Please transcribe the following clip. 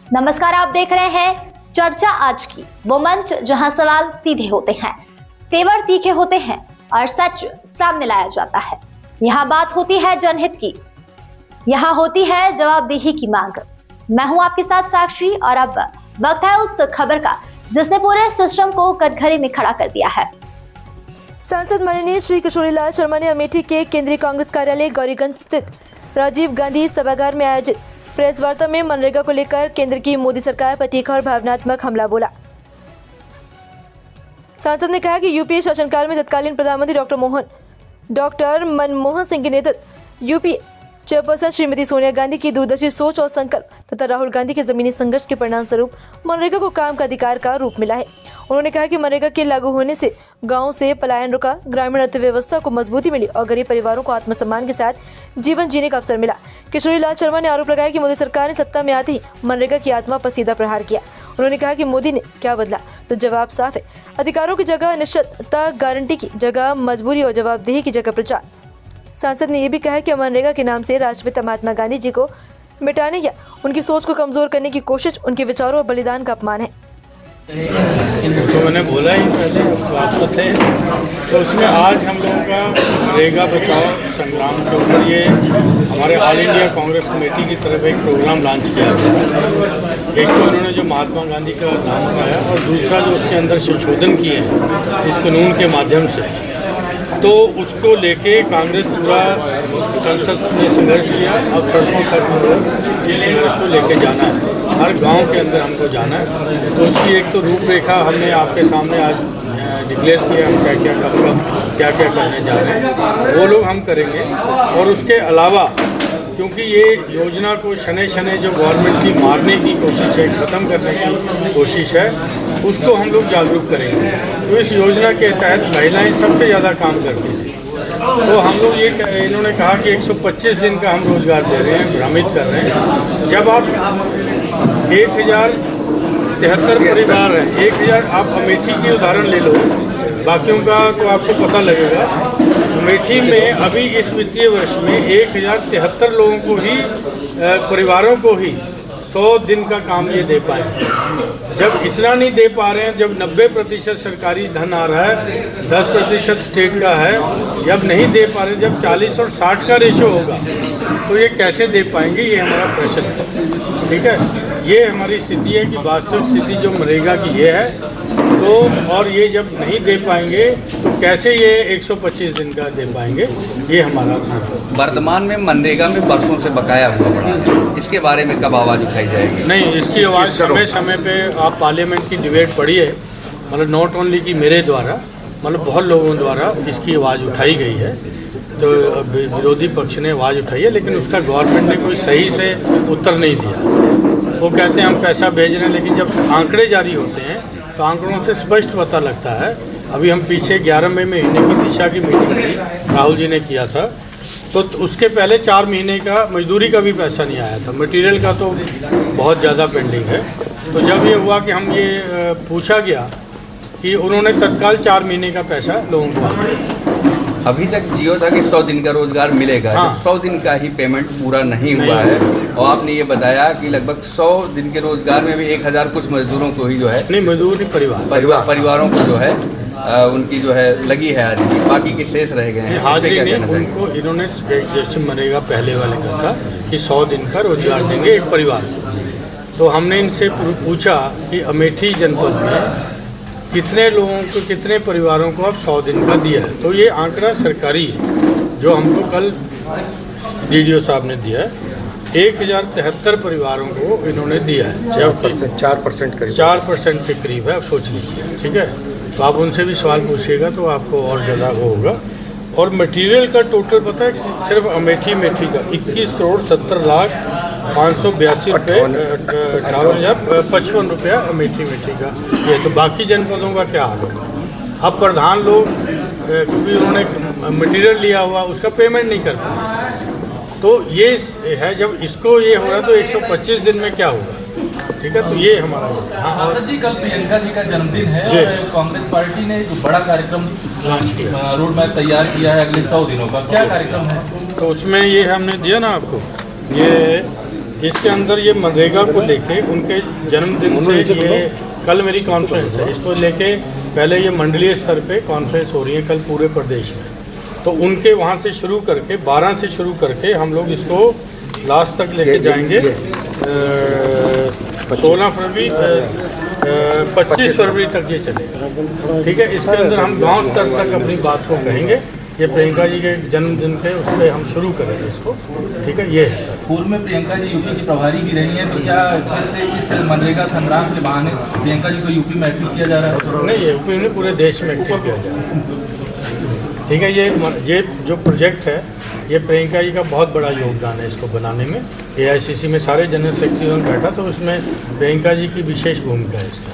नमस्कार, आप देख रहे हैं चर्चा आज की, वो मंच जहां सवाल सीधे होते हैं, तेवर तीखे होते हैं और सच सामने लाया जाता है। यहाँ बात होती है जनहित की, यहाँ होती है जवाबदेही की मांग। मैं हूं आपके साथ साक्षी और अब वक्त है उस खबर का जिसने पूरे सिस्टम को कटघरे में खड़ा कर दिया है। सांसद माननीय श्री किशोरीलाल शर्मा ने अमेठी के केंद्रीय कांग्रेस कार्यालय गौरीगंज स्थित राजीव गांधी सभागार में आयोजित प्रेस वार्ता में मनरेगा को लेकर केंद्र की मोदी सरकार पर तीखा और भावनात्मक हमला बोला। सांसद ने कहा कि यूपीए शासनकाल में तत्कालीन प्रधानमंत्री डॉक्टर मनमोहन सिंह के नेतृत्व यूपी चेयरपर्सन श्रीमती सोनिया गांधी की दूरदर्शी सोच और संकल्प तथा राहुल गांधी के जमीनी संघर्ष के परिणाम स्वरूप मनरेगा को काम का अधिकार का रूप मिला है। उन्होंने कहा कि मनरेगा के लागू होने से गांव से पलायन रुका, ग्रामीण अर्थव्यवस्था को मजबूती मिली और गरीब परिवारों को आत्मसम्मान के साथ जीवन जीने का अवसर मिला। किशोरीलाल शर्मा ने आरोप लगाया कि मोदी सरकार ने सत्ता में आते ही मनरेगा की आत्मा पर सीधा प्रहार किया। उन्होंने कहा कि मोदी ने क्या बदला, तो जवाब साफ है, अधिकारों की जगह निश्चितता, गारंटी की जगह मजबूरी और जवाबदेही की जगह प्रचार। सांसद ने यह भी कहा कि मनरेगा के नाम से राष्ट्रपिता महात्मा गांधी जी को मिटाने या उनकी सोच को कमजोर करने की कोशिश उनके विचारों और बलिदान का अपमान है। तो मैंने बोला ही पहले वास्तव थे, तो उसमें आज हम लोगों का मनरेगा बचाओ संग्राम के ऊपर ये हमारे ऑल इंडिया कांग्रेस कमेटी की तरफ एक प्रोग्राम लॉन्च किया गया। एक तो उन्होंने जो महात्मा गांधी का नाम उठाया और दूसरा जो उसके अंदर संशोधन किए हैं इस कानून के माध्यम से, तो उसको लेके कांग्रेस पूरा संसद में संघर्ष किया। अब सड़कों तक इस संघर्ष को लेके जाना है, हर गांव के अंदर हमको जाना है। तो उसकी एक तो रूपरेखा हमने आपके सामने आज डिक्लेयर किया, हम क्या क्या करने जा रहे हैं वो लोग हम करेंगे। और उसके अलावा क्योंकि ये योजना को शनै शनै जो गवर्नमेंट की मारने की कोशिश है, ख़त्म करने की कोशिश है, उसको हम लोग जागरूक करेंगे। तो इस योजना के तहत महिलाएं सबसे ज़्यादा काम करती हैं। तो हम लोग ये इन्होंने कहा कि 125 दिन का हम रोज़गार दे रहे हैं, भ्रमित कर रहे हैं। जब आप 1073 परिवार हैं, 1000 आप अमेठी की उदाहरण ले लो, बाकियों का तो आपको पता लगेगा। अमेठी में अभी इस वित्तीय वर्ष में 1073 लोगों को ही परिवारों को ही 100 दिन का काम ये दे पाए। जब इतना नहीं दे पा रहे हैं, जब 90% सरकारी धन आ रहा है, 10% स्टेट का है, जब नहीं दे पा रहे, जब 40 और 60 का रेशो होगा तो ये कैसे दे पाएंगे, ये हमारा प्रश्न है। ठीक है, ये हमारी स्थिति है कि वास्तविक स्थिति जो मनरेगा की ये है। तो और ये जब नहीं दे पाएंगे तो कैसे ये 125 दिन का दे पाएंगे, ये हमारा। वर्तमान में मनरेगा में बरसों से बकाया हुआ पड़ा है, इसके बारे में कब आवाज़ उठाई जाएगी? नहीं, इसकी आवाज़ समय समय पे आप पार्लियामेंट की डिबेट पढ़िए, मतलब नॉट ओनली कि मेरे द्वारा, मतलब बहुत लोगों द्वारा इसकी आवाज़ उठाई गई है। तो विरोधी पक्ष ने आवाज़ उठाई है, लेकिन उसका गवर्नमेंट ने कोई सही से उत्तर नहीं दिया। वो कहते हैं हम पैसा भेज रहे हैं, लेकिन जब आंकड़े जारी होते हैं तो आंकड़ों से स्पष्ट पता लगता है। अभी हम पीछे 11वें महीने की दिशा की मीटिंग थी, राहुल जी ने किया था, तो उसके पहले 4 महीने का मजदूरी का भी पैसा नहीं आया था, मटेरियल का तो बहुत ज़्यादा पेंडिंग है। तो जब ये हुआ कि हम ये पूछा गया कि उन्होंने तत्काल 4 महीने का पैसा लोगों को दिया। अभी तक जियो था कि 100 दिन का रोजगार मिलेगा। हाँ। 100 दिन का ही पेमेंट पूरा नहीं हुआ है, और आपने ये बताया कि लगभग 100 दिन के रोजगार में भी 1000 कुछ मजदूरों को ही जो है, नहीं मजदूर नहीं, परिवारों को जो है उनकी जो है लगी है हाजिरी, बाकी के शेष रह गए हैं। हाजिरी नहीं, उनको इन्होंने जैसे मनरेगा पहले वाले का था कि 100 दिन का रोजगार देंगे एक परिवार को। तो हमने इनसे पूछा कि अमेठी जनपद में कितने लोगों को, कितने परिवारों को अब 100 दिन का दिया है। तो ये आंकड़ा सरकारी है जो हमको कल डीडीओ साहब ने दिया है। 1073 परिवारों को इन्होंने दिया है, 4% के करीब है। आप सोच लीजिए, ठीक है। तो आप उनसे भी सवाल पूछिएगा तो आपको और ज़्यादा वो होगा। और मटेरियल का टोटल पता है, सिर्फ अमेठी का 21 करोड़ 70 लाख 582 रुपये 58,055 रुपया अमेठी का ये। तो बाकी जनपदों का क्या हाल होगा? अब प्रधान लोग क्योंकि उन्होंने मटेरियल लिया हुआ उसका पेमेंट नहीं कर पाए, तो ये है। जब इसको ये हो रहा तो 125 दिन में क्या होगा? ठीक है, तो ये हमारा। सांसद जी, कल प्रियंका जी का जन्मदिन है और कांग्रेस पार्टी ने एक बड़ा कार्यक्रम रोड मैप तैयार किया है अगले 100 दिनों का, क्या कार्यक्रम है? तो उसमें ये हमने दिया ना आपको, ये इसके अंदर ये मनरेगा को लेके उनके जन्मदिन से ये कल मेरी कॉन्फ्रेंस है, इसको लेके पहले ये मंडलीय स्तर पे कॉन्फ्रेंस हो रही है कल पूरे प्रदेश में। तो उनके वहाँ से शुरू करके 12 से शुरू करके हम लोग इसको लास्ट तक लेके जाएंगे 16 फरवरी 25 फरवरी तक ये चलेगा। ठीक है, इसके अंदर हम गांव स्तर तक अपनी बात को कहेंगे। ये प्रियंका जी के जन्मदिन पे उस पर हम शुरू करेंगे इसको। ठीक है, ये है। पूर्व में प्रियंका जी यूपी की प्रभारी भी रही हैं, तो क्या फिर से इस मनरेगा संग्राम के बहाने प्रियंका जी को यूपी में एक्टिव किया जा रहा है? नहीं, ये यूपी में पूरे देश में एक्टिव किया जा रहा है। ठीक है, ये जो प्रोजेक्ट है ये प्रियंका जी का बहुत बड़ा योगदान है इसको बनाने में। AICC में सारे जनरल सेक्रेटरी बैठा तो उसमें प्रियंका जी की विशेष भूमिका है इसका।